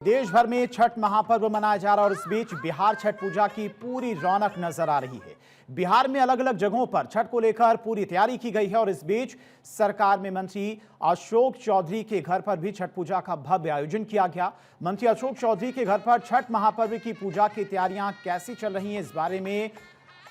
देश भर में छठ महापर्व मनाया जा रहा है और इस बीच बिहार छठ पूजा की पूरी रौनक नजर आ रही है। बिहार में अलग अलग जगहों पर छठ को लेकर पूरी तैयारी की गई है और इस बीच सरकार में मंत्री अशोक चौधरी के घर पर भी छठ पूजा का भव्य आयोजन किया गया। मंत्री अशोक चौधरी के घर पर छठ महापर्व की पूजा की तैयारियां कैसी चल रही हैं, इस बारे में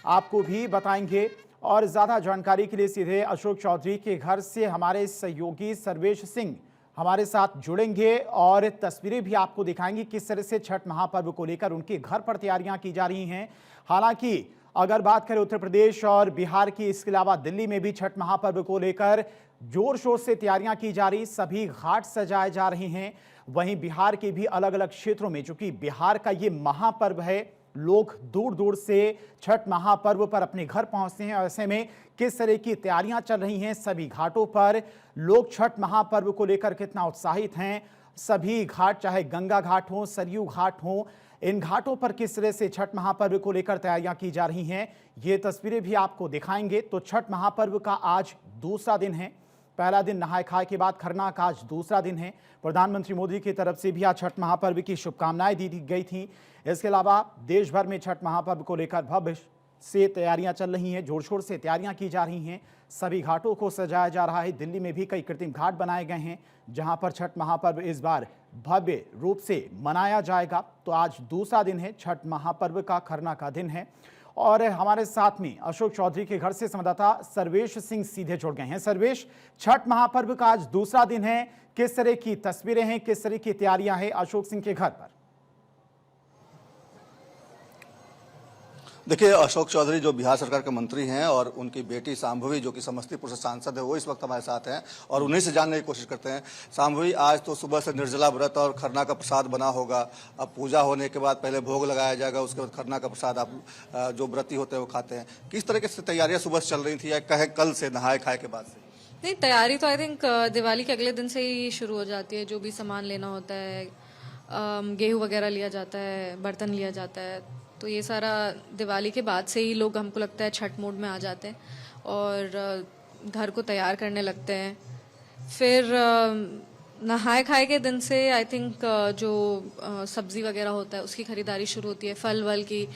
आपको भी बताएंगे। और ज्यादा जानकारी के लिए सीधे अशोक चौधरी के घर से हमारे सहयोगी सर्वेश सिंह हमारे साथ जुड़ेंगे और तस्वीरें भी आपको दिखाएंगी किस तरह से छठ महापर्व को लेकर उनके घर पर तैयारियां की जा रही हैं। हालांकि अगर बात करें उत्तर प्रदेश और बिहार की, इसके अलावा दिल्ली में भी छठ महापर्व को लेकर जोर शोर से तैयारियां की जा रही, सभी घाट सजाए जा रहे हैं। वहीं बिहार के भी अलग अलग क्षेत्रों में, चूंकि बिहार का ये महापर्व है, लोग दूर दूर से छठ महापर्व पर अपने घर पहुंचते हैं। ऐसे में किस तरह की तैयारियां चल रही हैं, सभी घाटों पर लोग छठ महापर्व को लेकर कितना उत्साहित हैं, सभी घाट चाहे गंगा घाट हो, सरयू घाट हो, इन घाटों पर किस तरह से छठ महापर्व को लेकर तैयारियां की जा रही हैं, ये तस्वीरें भी आपको दिखाएंगे। तो छठ महापर्व का आज दूसरा दिन है। पहला दिन नहाय खाए के बाद खरना का आज दूसरा दिन है। प्रधानमंत्री मोदी की तरफ से भी आज छठ महापर्व की शुभकामनाएं दी गई थी। इसके अलावा देश भर में छठ महापर्व को लेकर भव्य से तैयारियां चल रही हैं, जोर शोर से तैयारियां की जा रही हैं, सभी घाटों को सजाया जा रहा है। दिल्ली में भी कई कृत्रिम घाट बनाए गए हैं जहां पर छठ महापर्व इस बार भव्य रूप से मनाया जाएगा। तो आज दूसरा दिन है छठ महापर्व का, खरना का दिन है। और हमारे साथ में अशोक चौधरी के घर से संवाददाता सर्वेश सिंह सीधे जुड़ गए हैं। सर्वेश, छठ महापर्व का आज दूसरा दिन है, किस तरह की तस्वीरें हैं, किस तरह की तैयारियां हैं अशोक सिंह के घर पर? देखिए, अशोक चौधरी जो बिहार सरकार के मंत्री हैं और उनकी बेटी शांभवी जो कि समस्तीपुर से सांसद है, वो इस वक्त हमारे साथ हैं और उन्हीं से जानने की कोशिश करते हैं। शांभवी, आज तो सुबह से निर्जला व्रत और खरना का प्रसाद बना होगा। अब पूजा होने के बाद पहले भोग लगाया जाएगा, उसके बाद खरना का प्रसाद आप जो व्रती होते हैं वो खाते हैं। किस तरीके से तैयारियां सुबह से चल रही थी या कहे कल से नहाए खाए के बाद से? नहीं, तैयारी तो आई थिंक दिवाली के अगले दिन से ही शुरू हो जाती है। जो भी सामान लेना होता है, गेहूं वगैरह लिया जाता है, बर्तन लिया जाता है, तो ये सारा दिवाली के बाद से ही लोग, हमको लगता है, छठ मोड में आ जाते हैं और घर को तैयार करने लगते हैं। फिर नहाए खाए के दिन से आई थिंक जो सब्जी वगैरह होता है उसकी खरीदारी शुरू होती है, फल वल की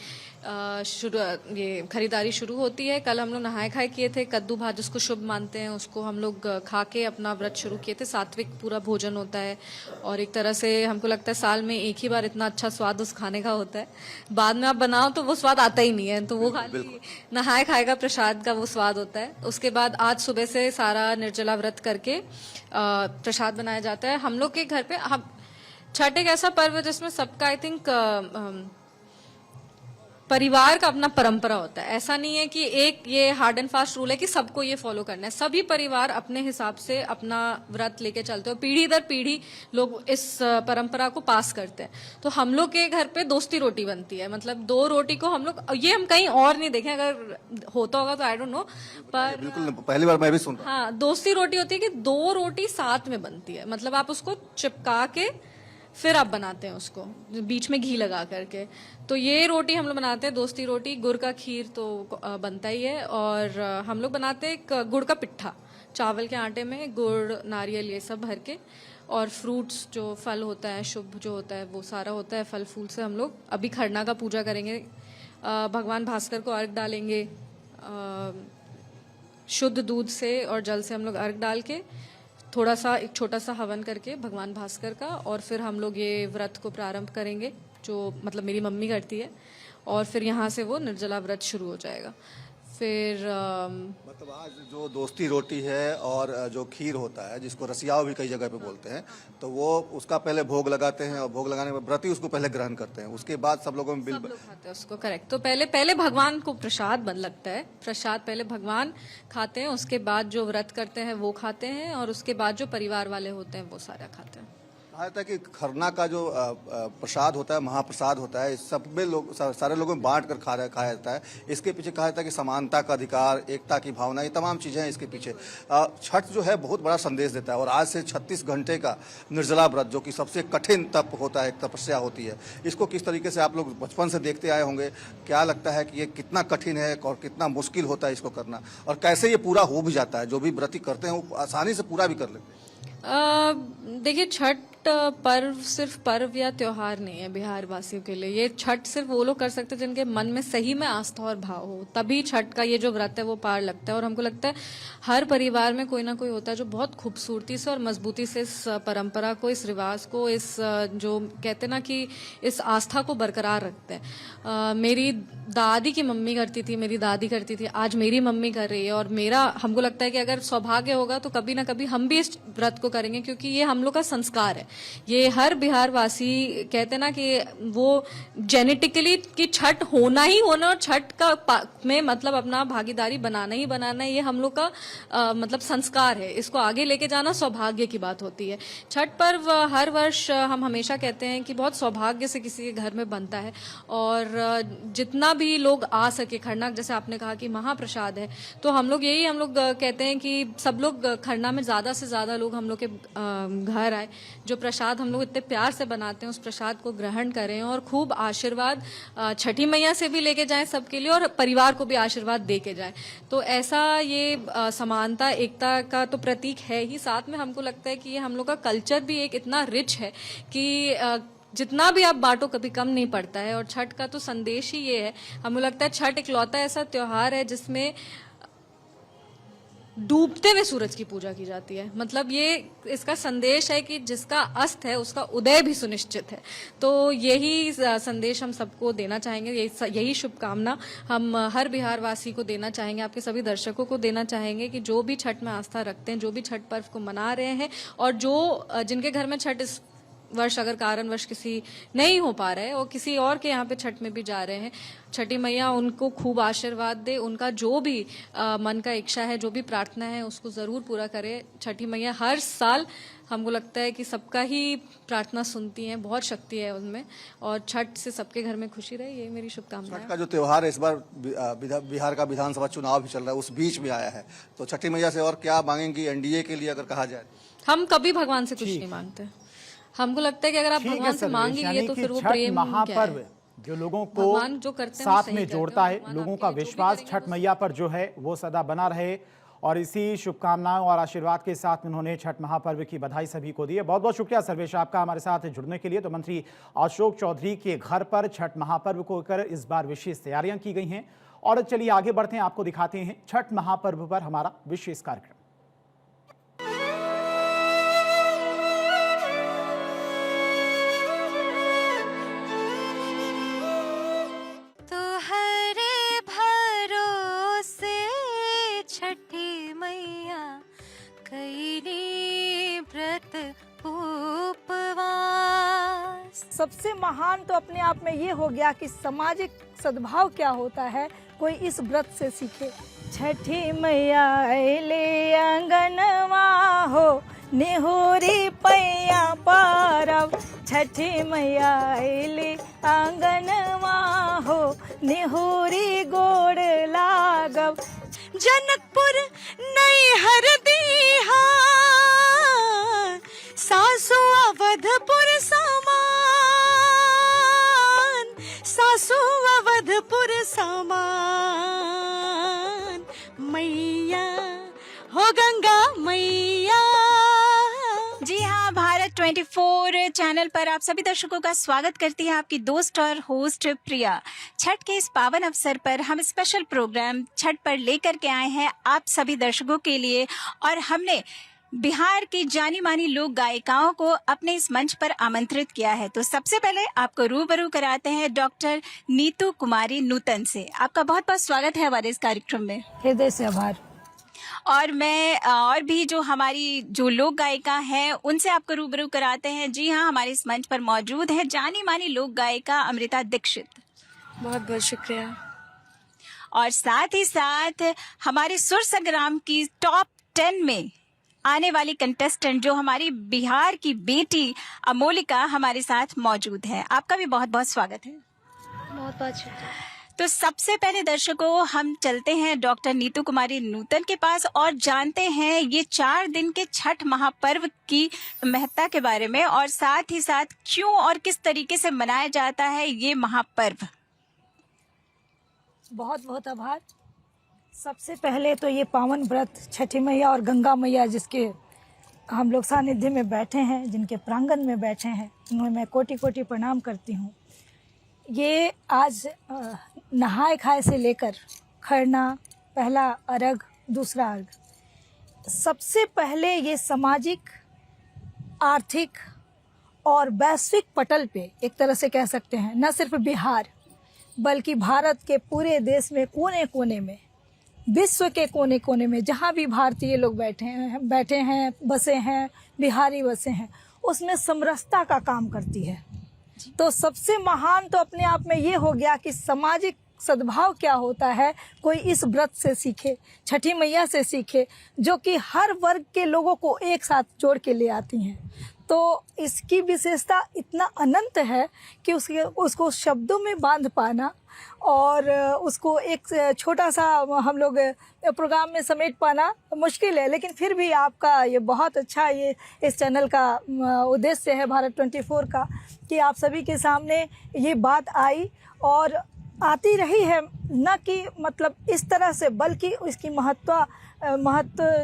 ये खरीदारी शुरू होती है। कल हम लोग नहाए खाए किए थे, कद्दू भात जिसको शुभ मानते हैं उसको हम लोग खा के अपना व्रत शुरू किए थे। सात्विक पूरा भोजन होता है और एक तरह से हमको लगता है साल में एक ही बार इतना अच्छा स्वाद उस खाने का होता है, बाद में आप बनाओ तो वो स्वाद आता ही नहीं है। तो वो खाली नहाए खाए का प्रसाद का वो स्वाद होता है। उसके बाद आज सुबह से सारा निर्जला व्रत करके प्रसाद बनाया जाता है। हम लोग के घर पे हम छठ एक ऐसा पर्व है जिसमें सबका आई थिंक परिवार का अपना परंपरा होता है। ऐसा नहीं है कि एक ये हार्ड एंड फास्ट रूल है कि सबको ये फॉलो करना है। सभी परिवार अपने हिसाब से अपना व्रत लेके चलते हैं, पीढ़ी दर पीढ़ी लोग इस परंपरा को पास करते हैं। तो हम लोग के घर पे दोस्ती रोटी बनती है, मतलब 2 रोटी को हम लोग, ये हम कहीं और नहीं देखें, अगर होता होगा तो आई डोंट नो, पर बिल्कुल पहली बार मैं भी सुन रहा हूं। हाँ, दोस्ती रोटी होती है कि 2 रोटी साथ में बनती है, मतलब आप उसको चिपका के फिर आप बनाते हैं उसको बीच में घी लगा करके। तो ये रोटी हम लोग बनाते हैं, दोस्ती रोटी। गुड़ का खीर तो बनता ही है और हम लोग बनाते हैं एक गुड़ का पिट्ठा, चावल के आटे में गुड़, नारियल ये सब भर के, और फ्रूट्स जो फल होता है, शुभ जो होता है वो सारा होता है, फल फूल से हम लोग अभी खरना का पूजा करेंगे। भगवान भास्कर को अर्घ डालेंगे, शुद्ध दूध से और जल से हम लोग अर्घ डाल के थोड़ा सा एक छोटा सा हवन करके भगवान भास्कर का, और फिर हम लोग ये व्रत को प्रारंभ करेंगे, जो मतलब मेरी मम्मी करती है, और फिर यहाँ से वो निर्जला व्रत शुरू हो जाएगा। फिर मतलब आज जो दोस्ती रोटी है और जो खीर होता है, जिसको रसियाव भी कई जगह पे बोलते हैं, तो वो उसका पहले भोग लगाते हैं और भोग लगाने के बाद व्रती उसको पहले ग्रहण करते हैं, उसके बाद सब लोगों में सब लोग खाते हैं उसको। करेक्ट। तो पहले भगवान को प्रसाद बन लगता है, प्रसाद पहले भगवान खाते हैं, उसके बाद जो व्रत करते हैं वो खाते हैं, और उसके बाद जो परिवार वाले होते हैं वो सारा खाते हैं। कहा जाता है कि खरना का जो प्रसाद होता है, महाप्रसाद होता है, इस सब में लोग, सारे लोगों में बांट कर खाया जाता है। इसके पीछे कहा जाता है कि समानता का अधिकार, एकता की भावना, ये तमाम चीजें हैं इसके पीछे। छठ जो है बहुत बड़ा संदेश देता है और आज से 36 घंटे का निर्जला व्रत, जो कि सबसे कठिन तप होता है, तपस्या होती है, इसको किस तरीके से आप लोग बचपन से देखते आए होंगे, क्या लगता है कि ये कितना कठिन है और कितना मुश्किल होता है इसको करना, और कैसे ये पूरा हो भी जाता है? जो भी व्रती करते हैं वो आसानी से पूरा भी कर लेते हैं। देखिए, छठ पर्व सिर्फ पर्व या त्योहार नहीं है बिहार वासियों के लिए। ये छठ सिर्फ वो लोग कर सकते हैं जिनके मन में सही में आस्था और भाव हो, तभी छठ का ये जो व्रत है वो पार लगता है। और हमको लगता है हर परिवार में कोई ना कोई होता है जो बहुत खूबसूरती से और मजबूती से इस परंपरा को, इस रिवाज को, इस जो कहते ना कि इस आस्था को बरकरार रखते हैं। मेरी दादी की मम्मी करती थी, मेरी दादी करती थी, आज मेरी मम्मी कर रही है। और मेरा हमको लगता है कि अगर सौभाग्य होगा तो कभी ना कभी हम भी इस व्रत को करेंगे, क्योंकि ये हम लोग का संस्कार है। ये हर बिहार वासी कहते ना कि वो जेनेटिकली कि छठ होना ही होना, और छठ का में मतलब अपना भागीदारी बनाना ही बनाना है। ये हम लोग का मतलब संस्कार है। इसको आगे लेके जाना सौभाग्य की बात होती है। छठ पर्व हर वर्ष हम हमेशा कहते हैं कि बहुत सौभाग्य से किसी के घर में बनता है। और जितना भी लोग आ सके, खरना जैसे आपने कहा कि महाप्रसाद है, तो हम लोग कहते हैं कि सब लोग खरना में ज्यादा से ज्यादा लोग हम लोग के घर आए। जो प्रसाद हम लोग इतने प्यार से बनाते हैं उस प्रसाद को ग्रहण करें और खूब आशीर्वाद छठी मैया से भी लेके जाएं सबके लिए, और परिवार को भी आशीर्वाद दे के जाएं। तो ऐसा ये समानता, एकता का तो प्रतीक है ही। साथ में हमको लगता है कि ये हम लोग का कल्चर भी एक इतना रिच है कि जितना भी आप बांटो कभी कम नहीं पड़ता है। और छठ का तो संदेश ही ये है, हमको लगता है छठ इकलौता ऐसा त्योहार है जिसमें डूबते हुए सूरज की पूजा की जाती है। मतलब ये इसका संदेश है कि जिसका अस्त है उसका उदय भी सुनिश्चित है। तो यही संदेश हम सबको देना चाहेंगे, यही शुभकामना हम हर बिहार वासी को देना चाहेंगे, आपके सभी दर्शकों को देना चाहेंगे कि जो भी छठ में आस्था रखते हैं, जो भी छठ पर्व को मना रहे हैं, और जो जिनके घर में छठ इस वर्ष अगर कारणवश किसी नहीं हो पा रहे और किसी और के यहाँ पे छठ में भी जा रहे हैं, छठी मैया उनको खूब आशीर्वाद दे। उनका जो भी मन का इच्छा है, जो भी प्रार्थना है, उसको जरूर पूरा करे। छठी मैया हर साल हमको लगता है कि सबका ही प्रार्थना सुनती हैं, बहुत शक्ति है उनमें, और छठ से सबके घर में खुशी रहे, ये मेरी शुभकामना है। छठ का जो त्योहार है इस बार बिहार का विधानसभा चुनाव भी चल रहा है, उस बीच में आया है, तो छठी मैया से और क्या मांगेंगी एनडीए के लिए अगर कहा जाए? हम कभी भगवान से कुछ नहीं मांगते। हमको लगता है कि अगर आप भगवान से मांग लिए तो फिर वो प्रेम महापर्व जो लोगों को जो करते हैं साथ में जोड़ता है, लोगों का विश्वास छठ मैया पर जो है वो सदा बना रहे। और इसी शुभकामनाओं और आशीर्वाद के साथ उन्होंने छठ महापर्व की बधाई सभी को दी है। बहुत बहुत शुक्रिया सर्वेश आपका हमारे साथ जुड़ने के लिए। तो मंत्री अशोक चौधरी के घर पर छठ महापर्व को लेकर इस बार विशेष तैयारियां की गई हैं। और चलिए आगे बढ़ते हैं, आपको दिखाते हैं छठ महापर्व पर हमारा विशेष कार्यक्रम। सबसे महान तो अपने आप में ये हो गया कि सामाजिक सद्भाव क्या होता है, कोई इस व्रत से सीखे। छठी मैया अइले आंगनवा हो, निहोरी पैया पारब। छठी मैया अइले आंगनवा हो, निहोरी गोड़ लागब। जनकपुर नैहर दीहा, सासु अवधपुर समान, सासु अवधपुर समान। मैया हो गंगा मैया। जी हाँ, भारत 24 चैनल पर आप सभी दर्शकों का स्वागत करती है आपकी दोस्त और होस्ट प्रिया। छठ के इस पावन अवसर पर हम स्पेशल प्रोग्राम छठ पर लेकर के आए हैं आप सभी दर्शकों के लिए, और हमने बिहार की जानी मानी लोक गायिकाओं को अपने इस मंच पर आमंत्रित किया है। तो सबसे पहले आपको रूबरू कराते हैं डॉक्टर नीतू कुमारी नूतन से। आपका बहुत बहुत स्वागत है हमारे इस कार्यक्रम में। हृदय से आभार। और मैं और भी जो हमारी जो लोक गायिका हैं उनसे आपको रूबरू कराते हैं। जी हाँ, हमारे इस मंच पर मौजूद है जानी मानी लोक गायिका अमृता दीक्षित। बहुत बहुत शुक्रिया। और साथ ही साथ हमारे सुर संग्राम की टॉप 10 में आने वाली कंटेस्टेंट जो हमारी बिहार की बेटी अमोलिका हमारे साथ मौजूद है। आपका भी बहुत बहुत स्वागत है। बहुत बहुत शुक्रिया। तो सबसे पहले दर्शकों हम चलते हैं डॉक्टर नीतू कुमारी नूतन के पास और जानते हैं ये 4 दिन के छठ महापर्व की महत्ता के बारे में, और साथ ही साथ क्यों और किस तरीके से मनाया जाता है ये महापर्व। बहुत बहुत आभार। सबसे पहले तो ये पावन व्रत छठी मैया और गंगा मैया जिसके हम लोग सानिध्य में बैठे हैं, जिनके प्रांगण में बैठे हैं, उन्हें मैं कोटि कोटि प्रणाम करती हूँ। ये आज नहाए खाए से लेकर खरना, पहला अर्घ, दूसरा अर्घ, सबसे पहले ये सामाजिक, आर्थिक और वैश्विक पटल पे एक तरह से कह सकते हैं, न सिर्फ बिहार बल्कि भारत के पूरे देश में कोने कोने में, विश्व के कोने कोने में जहाँ भी भारतीय लोग बैठे हैं, बसे हैं, बिहारी बसे हैं, उसमें समरसता का काम करती है। तो सबसे महान तो अपने आप में ये हो गया कि सामाजिक सद्भाव क्या होता है, कोई इस व्रत से सीखे, छठी मैया से सीखे, जो कि हर वर्ग के लोगों को एक साथ जोड़ के ले आती हैं। तो इसकी विशेषता इतना अनंत है कि उसको शब्दों में बांध पाना और उसको एक छोटा सा हम लोग प्रोग्राम में समेट पाना मुश्किल है। लेकिन फिर भी आपका ये बहुत अच्छा, ये इस चैनल का उद्देश्य है भारत 24 का, कि आप सभी के सामने ये बात आई और आती रही है, न कि मतलब इस तरह से, बल्कि इसकी महत्व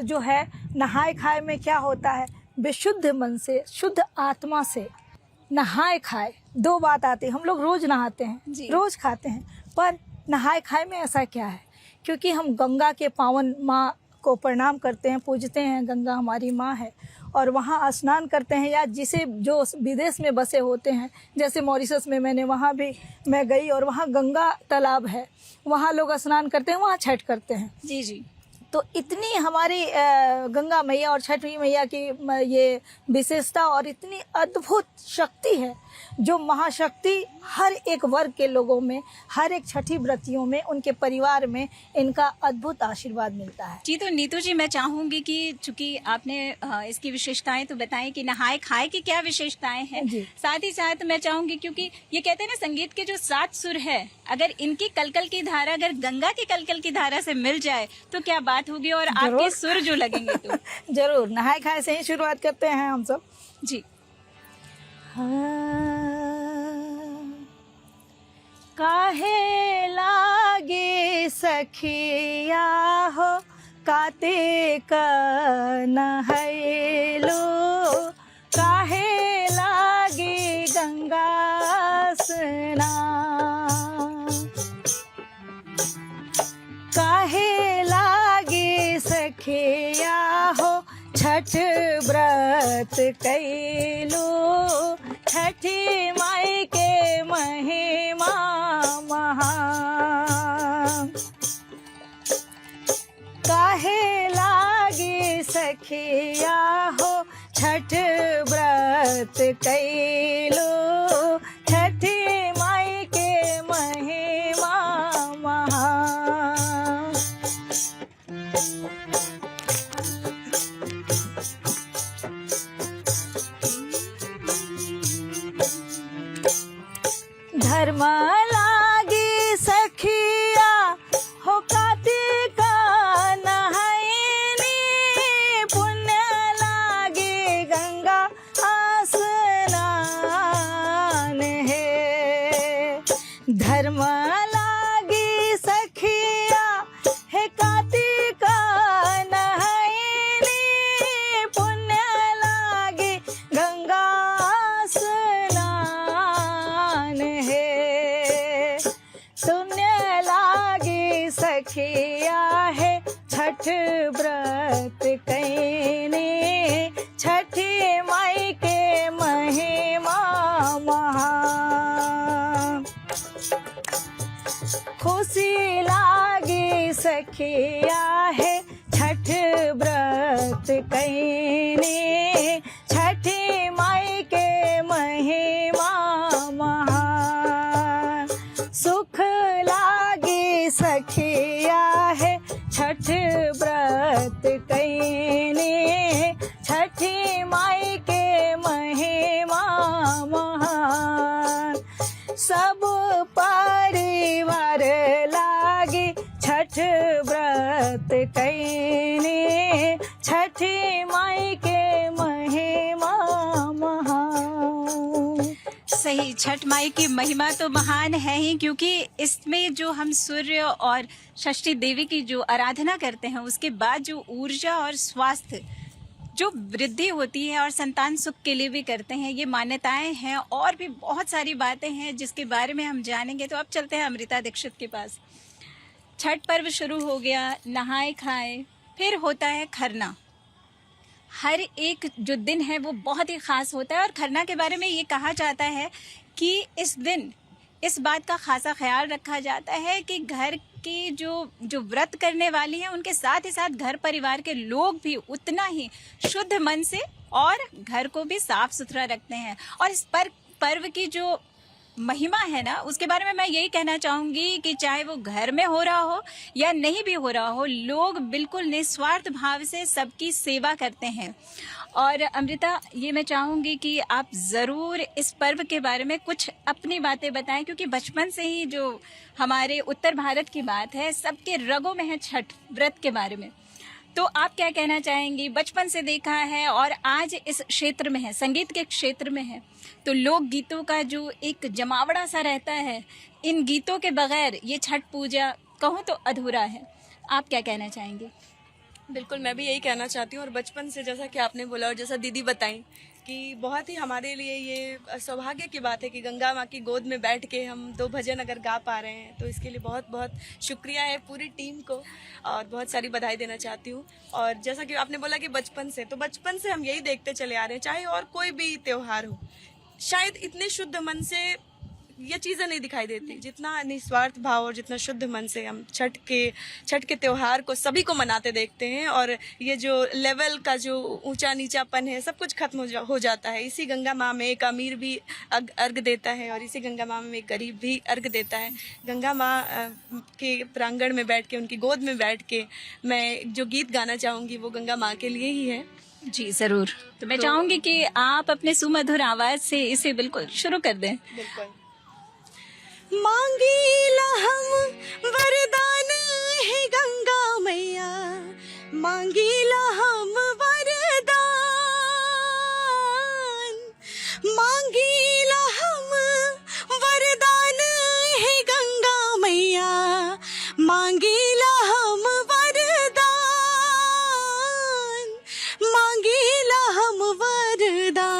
जो है, नहाए खाए में क्या होता है, विशुद्ध मन से, शुद्ध आत्मा से नहाए खाए, दो बात आती है। हम लोग रोज़ नहाते हैं, रोज़ खाते हैं, पर नहाए खाए में ऐसा क्या है? क्योंकि हम गंगा के पावन माँ को प्रणाम करते हैं, पूजते हैं, गंगा हमारी माँ है, और वहाँ स्नान करते हैं। या जो विदेश में बसे होते हैं, जैसे मॉरिशस में वहाँ भी मैं गई और वहाँ गंगा तालाब है, वहाँ लोग स्नान करते हैं, वहाँ छठ करते हैं। जी जी। तो इतनी हमारी गंगा मैया और छठी मैया की ये विशेषता और इतनी अद्भुत शक्ति है, जो महाशक्ति हर एक वर्ग के लोगों में, हर एक छठी व्रतियों में, उनके परिवार में इनका अद्भुत आशीर्वाद मिलता है। जी, तो नीतू जी, मैं चाहूंगी कि चूंकि आपने इसकी विशेषताएं तो बताई कि नहाए खाए की क्या विशेषताएं हैं, साथ ही साथ मैं चाहूंगी, क्योंकि ये कहते हैं ना, संगीत के जो 7 सुर है, अगर इनकी कलकल की धारा अगर गंगा की कलकल की धारा से मिल जाए तो क्या बात होगी, और आपके सुर जो लगेंगे तो जरूर। नहाए खाए से ही शुरुआत करते हैं हम सब। जी। काहे लागे सखिया हो, कार्तिक नहैलो, काहे लागे गंगा स्नान, काहे लागे सखिया हो, छठ व्रत कैलो, छठी माई के महिमा महान, काहे लागी सखिया हो, छठ व्रत कैलो, छठी माई के महिमा महान। धर्म लागी सखिया हो, कार्तिक नहाइनी, पुण्य लागी गंगा स्नान है। धर्म लागी सखिया है, कार्तिक नहाइनी, पुण्य लागी गंगा सखिया है, छठ व्रत कैने, छठी माई के महिमा महान। खुशी लागी सखिया है, छठ व्रत कैने, छठी माई के महिमा महान। सुख लागी सखिया है, छठ व्रत कैने, छठी माई के महिमा महान। सब परिवार लागी छठ व्रत कैने, छठी माई के महिमा महान। सही, छठ माई की महिमा तो महान है ही, क्योंकि इसमें जो हम सूर्य और षष्ठी देवी की जो आराधना करते हैं, उसके बाद जो ऊर्जा और स्वास्थ्य जो वृद्धि होती है और संतान सुख के लिए भी करते हैं, ये मान्यताएं हैं और भी बहुत सारी बातें हैं जिसके बारे में हम जानेंगे। तो अब चलते हैं अमृता दीक्षित के पास। छठ पर्व शुरू हो गया, नहाए खाए, फिर होता है खरना। हर एक जो दिन है वो बहुत ही ख़ास होता है और खरना के बारे में ये कहा जाता है कि इस दिन इस बात का खासा ख्याल रखा जाता है कि घर की जो व्रत करने वाली हैं उनके साथ ही साथ घर परिवार के लोग भी उतना ही शुद्ध मन से और घर को भी साफ सुथरा रखते हैं। और इस पर्व की जो महिमा है ना, उसके बारे में मैं यही कहना चाहूँगी कि चाहे वो घर में हो रहा हो या नहीं भी हो रहा हो, लोग बिल्कुल निस्वार्थ भाव से सबकी सेवा करते हैं। और अमृता, ये मैं चाहूँगी कि आप ज़रूर इस पर्व के बारे में कुछ अपनी बातें बताएं, क्योंकि बचपन से ही जो हमारे उत्तर भारत की बात है, सबके रगों में है छठ व्रत के बारे में। तो आप क्या कहना चाहेंगी? बचपन से देखा है और आज इस क्षेत्र में है, संगीत के क्षेत्र में है, तो लोक गीतों का जो एक जमावड़ा सा रहता है, इन गीतों के बगैर ये छठ पूजा कहूँ तो अधूरा है। आप क्या कहना चाहेंगे? बिल्कुल, मैं भी यही कहना चाहती हूँ। और बचपन से जैसा कि आपने बोला और जैसा दीदी बताई कि बहुत ही हमारे लिए ये सौभाग्य की बात है कि गंगा माँ की गोद में बैठ के हम 2 भजन अगर गा पा रहे हैं, तो इसके लिए बहुत बहुत शुक्रिया है पूरी टीम को और बहुत सारी बधाई देना चाहती हूँ। और जैसा कि आपने बोला कि बचपन से हम यही देखते चले आ रहे हैं, चाहे और कोई भी त्यौहार हो, शायद इतने शुद्ध मन से ये चीज़ें नहीं दिखाई देती जितना निस्वार्थ भाव और जितना शुद्ध मन से हम छठ के त्यौहार को सभी को मनाते देखते हैं। और ये जो लेवल का जो ऊंचा नीचापन है, सब कुछ खत्म हो जाता है। इसी गंगा माँ में एक अमीर भी अर्घ देता है और इसी गंगा माँ में एक गरीब भी अर्घ देता है। गंगा माँ के प्रांगण में बैठ के, उनकी गोद में बैठ के मैं जो गीत गाना चाहूँगी वो गंगा माँ के लिए ही है। जी ज़रूर। तो मैं चाहूँगी कि आप अपने सुमधुर आवाज़ से इसे बिल्कुल शुरू कर दें। बिल्कुल। मांगीला हम वरदान है गंगा मैया, मांगीला हम वरदान, मांगीला हम वरदान है गंगा मैया, मांगीला हम वरदान, मांगीला हम वरदान।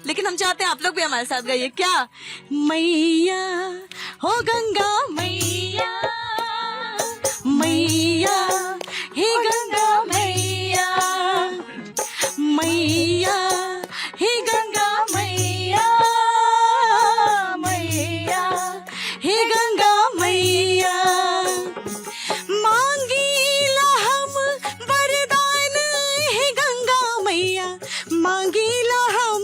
लेकिन हम चाहते हैं आप लोग भी हमारे साथ गाइए। क्या? मैया हो गंगा मैया, मैया हे गंगा मैया, मैया हे गंगा मैया, मैया हे गंगा मैया। मांगीला हम वरदान हे गंगा मैया, मांगीला हम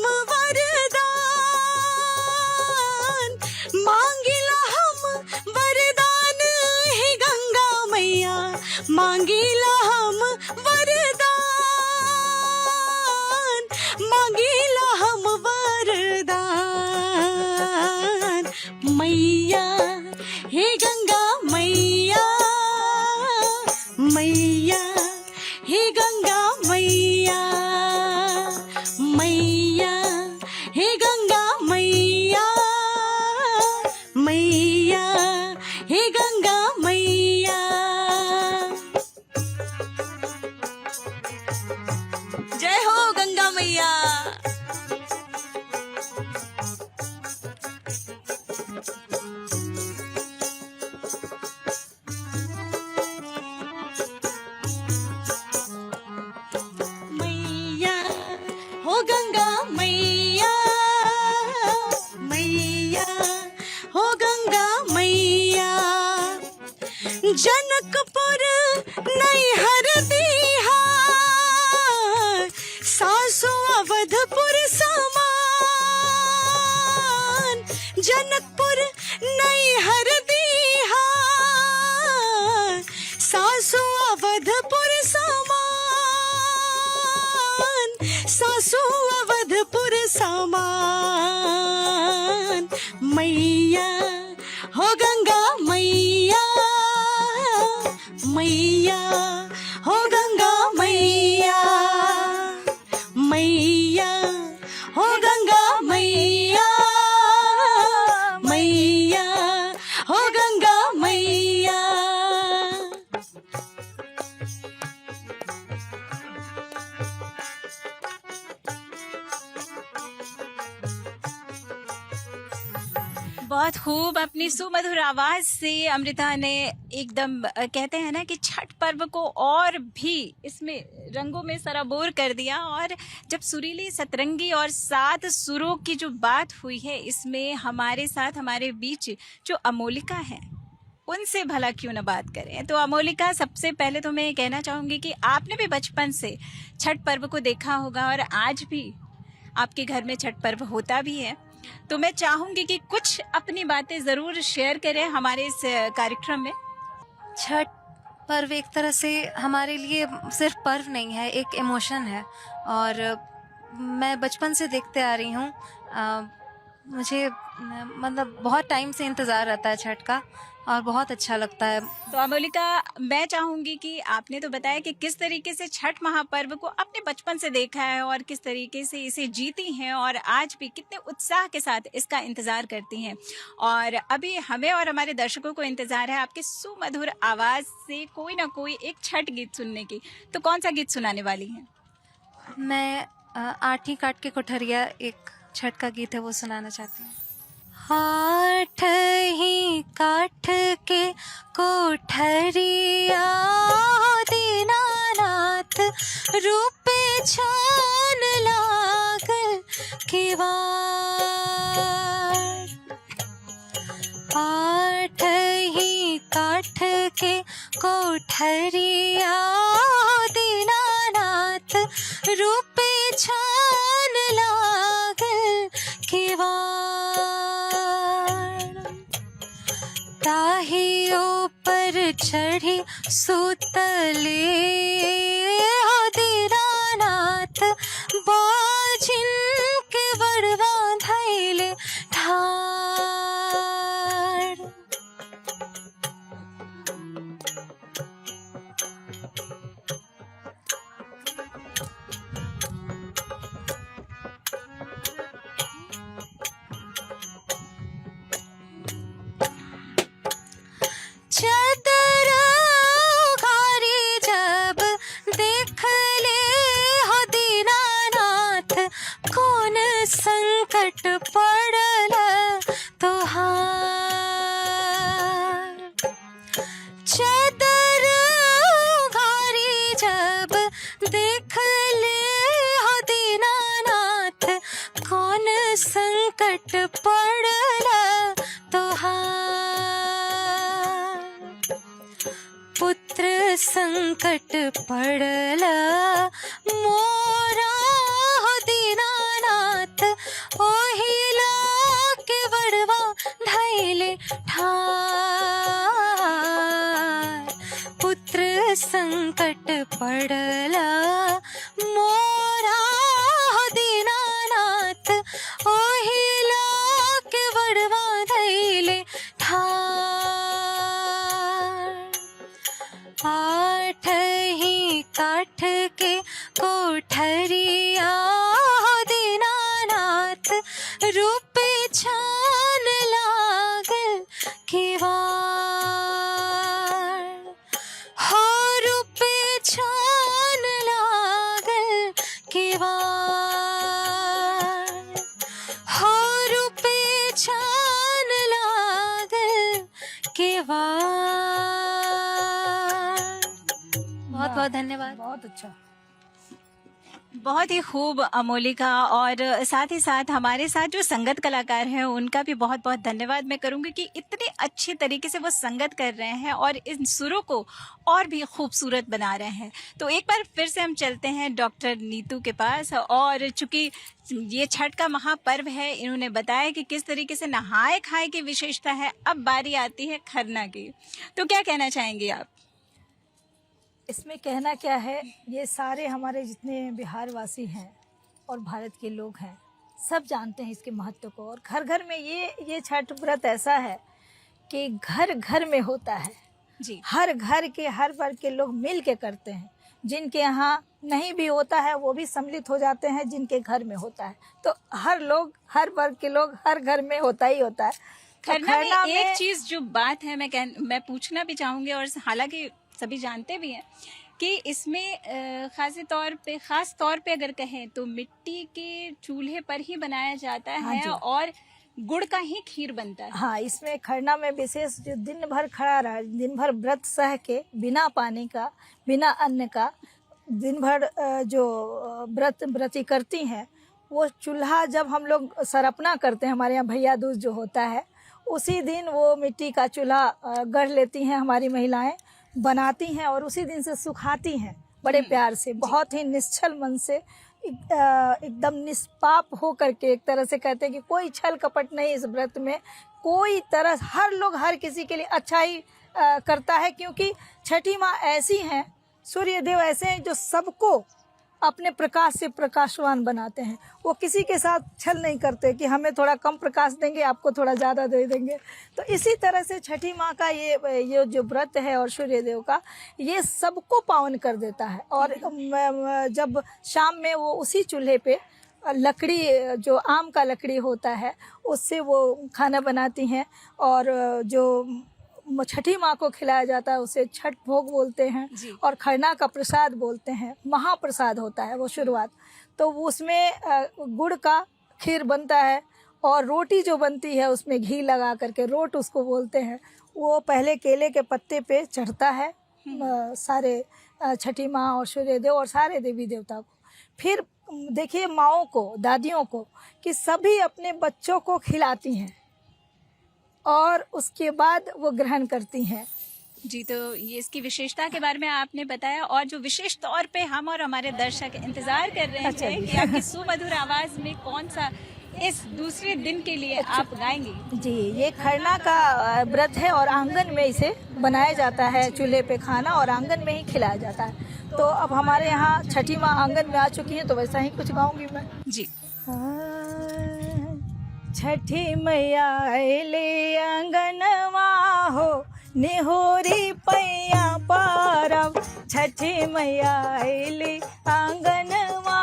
मांगीला हम वरदान, मांगीला हम वरदान। मैया हे गंगा मैया, मैया हे गंगा मैया, मैया हे गंगा मैया, मैया हे गंगा मैया। जय हो गंगा मैया। मैया हो गंगा मैया, मैया हो गंगा मैया। जनकपुर नैहर बिहार, सासु अवधपुर समान। जनकपुर नैहर बिहार, सासु अवधपुर समान, सासु अवधपुर समान। मैया हो गंगा मैया, मैया हो गंगा मैया, मैया हो गंगा मैया, मैया हो गंगा मैया। बहुत खूब अपनी सुमधुर आवाज से अमृता ने एकदम कहते हैं ना कि छठ पर्व को और भी इसमें रंगों में सराबोर कर दिया। और जब सुरीली सतरंगी और 7 सुरों की जो बात हुई है, इसमें हमारे साथ हमारे बीच जो अमोलिका है उनसे भला क्यों ना बात करें। तो अमोलिका, सबसे पहले तो मैं ये कहना चाहूँगी कि आपने भी बचपन से छठ पर्व को देखा होगा और आज भी आपके घर में छठ पर्व होता भी है, तो मैं चाहूंगी कि कुछ अपनी बातें जरूर शेयर करें हमारे इस कार्यक्रम में। छठ पर्व एक तरह से हमारे लिए सिर्फ पर्व नहीं है, एक इमोशन है। और मैं बचपन से देखते आ रही हूँ, मुझे मतलब बहुत टाइम से इंतज़ार रहता है छठ का और बहुत अच्छा लगता है। तो अमोलिका, मैं चाहूंगी कि आपने तो बताया कि किस तरीके से छठ महापर्व को अपने बचपन से देखा है और किस तरीके से इसे जीती हैं और आज भी कितने उत्साह के साथ इसका इंतजार करती हैं। और अभी हमें और हमारे दर्शकों को इंतजार है आपके सुमधुर आवाज से कोई ना कोई एक छठ गीत सुनने की। तो कौन सा गीत सुनाने वाली हैं? मैं आठी काट के कोठरिया एक छठ का गीत है वो सुनाना चाहती हूँ। आठ ही काठ के कोठरिया दीनानाथ, रूपे छान लागल किवाड़। आठ ही काठ के कोठरिया दीनानाथ, रूपे छान लागल किवाड़। ताहियों पर चढ़ी सुतले हो दीनानाथ, बाजिन के बड़वा धैले ठाड़। चादर उघारी जब देख ले हो दीनानाथ, कौन संकट पड़ल तोहार। चादर उघारी जब देख ले हो दीनानाथ, कौन संकट पड़ल तोहार। पुत्र संकट पड़ल मोरा हो दीनानाथ, ओहिला के बड़वा धैले ठार। पुत्र संकट पड़ल मोरा हो दीनानाथ, ओहिला के बड़वा धैले ठार। आठ ही काठ के कोठरिया दीनानाथ, रूपे छान लागल किवाड़। हो रूपे छान लागल किवाड़। हो रूपे छान लागल किवाड़। बहुत बहुत धन्यवाद। बहुत अच्छा। बहुत ही खूब अमोलिका। और साथ ही साथ हमारे साथ जो संगत कलाकार हैं उनका भी बहुत बहुत धन्यवाद मैं करूंगी कि इतने अच्छे तरीके से वो संगत कर रहे हैं और इन सुरों को और भी खूबसूरत बना रहे हैं। तो एक बार फिर से हम चलते हैं डॉक्टर नीतू के पास। और चूंकि ये छठ का महापर्व है, इन्होंने बताया कि किस तरीके से नहाए खाए की विशेषता है। अब बारी आती है खरना की, तो क्या कहना चाहेंगे आप? इसमें कहना क्या है, ये सारे हमारे जितने बिहार वासी हैं और भारत के लोग हैं सब जानते हैं इसके महत्व को। और घर घर में ये छठ व्रत ऐसा है कि घर घर में होता है जी। हर घर के हर वर्ग के लोग मिल के करते हैं। जिनके यहाँ नहीं भी होता है वो भी सम्मिलित हो जाते हैं, जिनके घर में होता है तो हर लोग, हर वर्ग के लोग हर घर में होता ही होता है। तो खरना में एक चीज जो बात है मैं पूछना भी चाहूंगी, और हालांकि सभी जानते भी हैं कि इसमें खास तौर पे अगर कहें तो मिट्टी के चूल्हे पर ही बनाया जाता है। जी। और गुड़ का ही खीर बनता है। हाँ, इसमें खरना में विशेष जो दिन भर खड़ा रहा, दिन भर व्रत सह के बिना पानी का, बिना अन्न का, दिन भर जो व्रती करती हैं, वो चूल्हा जब हम लोग सरपना करते हैं, हमारे यहाँ भैया दूज जो होता है, उसी दिन वो मिट्टी का चूल्हा गढ़ लेती हैं हमारी महिलाएं, बनाती हैं और उसी दिन से सुखाती हैं बड़े प्यार से, बहुत ही निश्चल मन से, एकदम निष्पाप हो करके। एक तरह से कहते हैं कि कोई छल कपट नहीं इस व्रत में, कोई तरह हर लोग हर किसी के लिए अच्छा ही करता है, क्योंकि छठी माँ ऐसी हैं, सूर्य देव ऐसे हैं जो सबको अपने प्रकाश से प्रकाशवान बनाते हैं। वो किसी के साथ छल नहीं करते कि हमें थोड़ा कम प्रकाश देंगे, आपको थोड़ा ज़्यादा दे देंगे। तो इसी तरह से छठी माँ का ये जो व्रत है और सूर्य देव का, ये सबको पावन कर देता है। और जब शाम में वो उसी चूल्हे पे लकड़ी, जो आम का लकड़ी होता है, उससे वो खाना बनाती हैं और जो छठी माँ को खिलाया जाता है उसे छठ भोग बोलते हैं और खरना का प्रसाद बोलते हैं। महाप्रसाद होता है वो शुरुआत, तो उसमें गुड़ का खीर बनता है और रोटी जो बनती है उसमें घी लगा करके रोट उसको बोलते हैं। वो पहले केले के पत्ते पे चढ़ता है सारे छठी माँ और सूर्य देव और सारे देवी देवता को। फिर देखिए माँओं को, दादियों को, कि सभी अपने बच्चों को खिलाती हैं और उसके बाद वो ग्रहण करती हैं। जी, तो ये इसकी विशेषता के बारे में आपने बताया, और जो विशेष तौर पे हम और हमारे दर्शक इंतजार कर रहे हैं कि आपकी सुमधुर आवाज में कौन सा इस दूसरे दिन के लिए आप गाएंगी। जी, ये खरना का व्रत है और आंगन में इसे बनाया जाता है, चूल्हे पे खाना और आंगन में ही खिलाया जाता है। तो अब हमारे यहाँ छठी माँ आंगन में आ चुकी है, तो वैसा ही कुछ गाऊंगी मैं। जी। छठी मैया अइले अंगनवा हो, निहोरी पैया पारब। छठी मैया अइले अंगनवा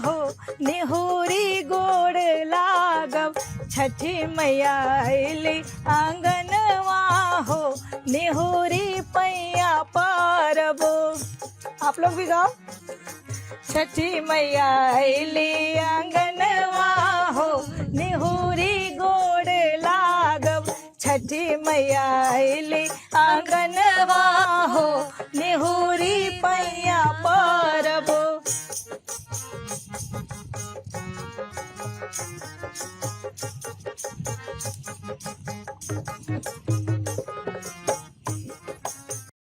हो, निहोरी गोड़ लागब। छठी मैया अइले अंगनवा हो, निहोरी पैया पारब। आप लोग भी गाओ। छठी मैया अइली आंगनवा हो, निहुरी गोड़ लागब। छठी मैया अइली आंगनवा हो, निहुरी